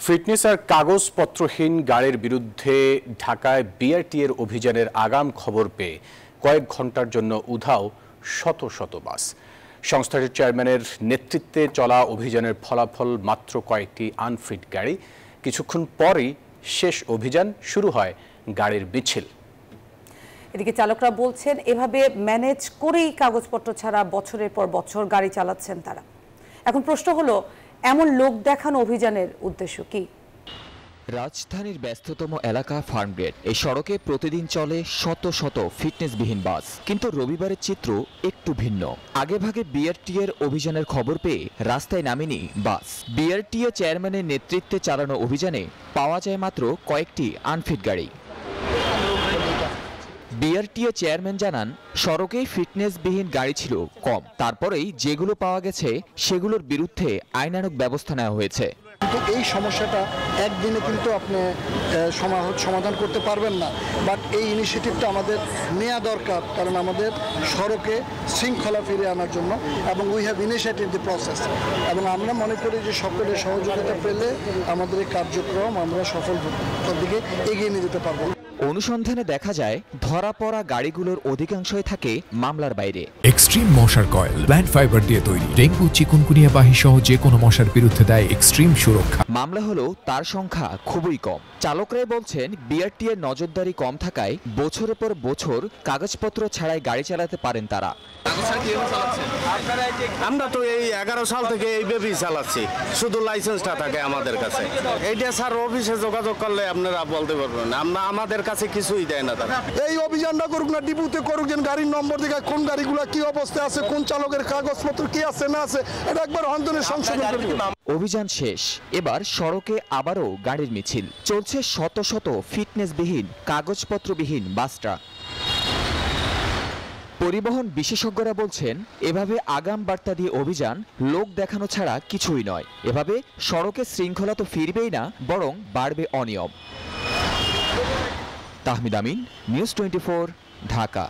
Fitness আর কাগজপত্রহীন গাড়ির বিরুদ্ধে ঢাকায় বিআরটিএর অভিযানের আগাম খবর পেয়ে কয়েক ঘন্টার জন্য উধাও শত শত বাস। সংস্থাটির চেয়ারম্যানের নেতৃত্বে চলা অভিযানের ফলাফল মাত্র কয়েকটি আনফিট গাড়ি। কিছুক্ষণ পরই শেষ অভিযান শুরু হয় গাড়ির মিছিল। এদিকে চালকরা বলছেন এভাবে ম্যানেজ করেই কাগজপত্র ছাড়া বছরের পর বছর গাড়ি চালাচ্ছেন তারা। এখন প্রশ্ন হলো, এমন লোক দেখানো অভিযানের উদ্দেশ্য কি? রাজধানীর ব্যস্ততম এলাকা ফার্মগেট, এই সড়কে প্রতিদিন চলে শত শত ফিটনেসবিহীন বাস। কিন্তু রবিবারের চিত্র একটু ভিন্ন। আগেভাগে বিআরটিএর অভিযানের খবর পেয়ে রাস্তায় নামেনি বাস। বিআরটিএ চেয়ারম্যানের নেতৃত্বে চালানো অভিযানে পাওয়া যায় মাত্র কয়েকটি আনফিট গাড়ি। বিআরটিএ চেয়ারম্যান জানান, সড়কে ফিটনেসবিহীন গাড়ি ছিল কম, তারপরেই যেগুলো পাওয়া গেছে সেগুলোর বিরুদ্ধে আইনানুগ ব্যবস্থা নেওয়া হয়েছে। কিন্তু এই সমস্যাটা একদিনে কিন্তু আপনি সমাধান করতে পারবেন না, বাট এই ইনিশিয়েটিভটা আমাদের নেওয়া দরকার, কারণ আমাদের সড়কে শৃঙ্খলা ফিরিয়ে আনার জন্য, এবং we have initiated the process. এবং আমরা মনে করি যে সকলের সহযোগিতা পেলে আমাদের এই কার্যক্রম আমরা সফলতার দিকে এগিয়ে নিয়ে যেতে পারবো। অনুসন্ধানে দেখা যায় ধরা পড়া গাড়িগুলোর অধিকাংশই থাকে মামলার বাইরে। এক্সট্রিম মশার কয়েল প্ল্যান্ট ফাইবার দিয়ে তৈরি, ডেঙ্গু চিকুনগুনিয়া বাহি সহ যে কোনো মশার বিরুদ্ধে দেয় এক্সট্রিম সুরক্ষা। মামলা হলেও তার সংখ্যা খুবই কম। চালকরাই বলছেন বিআরটিএর নজরদারি কম থাকায় বছরের পর বছর কাগজপত্র ছাড়াই গাড়ি চালাতে পারেন তারা। আমরা তো এই 11 সাল থেকে এইভাবে চালাচ্ছি, শুধু লাইসেন্সটা থাকে আমাদের কাছে। এইটা স্যার অফিসে যোগাযোগ করলে আপনারা বলতে পারবেন, আমাদের কাছে কিছুই দেয় না তারা। এই অভিযানটা করুক না, ডিপুতে করুক, যেন গাড়ির নম্বর দেখে কোন গাড়িগুলো কি অবস্থায় আছে, কোন চালকের কাগজপত্র কি আছে না আছে, এটা একবার অন্তরে সংশোধন করবে। অভিযান শেষ, এবার সড়কে আবারও গাড়ির মিছিল চলছে। শত শত ফিটনেসবিহীন কাগজপত্রবিহীন বাসটা। পরিবহন বিশেষজ্ঞরা বলছেন, এভাবে আগাম বার্তা দিয়ে অভিযান লোক দেখানো ছাড়া কিছুই নয়। এভাবে সড়কে শৃঙ্খলা তো ফিরবেই না, বরং বাড়বে অনিয়ম। তাহমিদ আমিন, নিউজ 24, ঢাকা।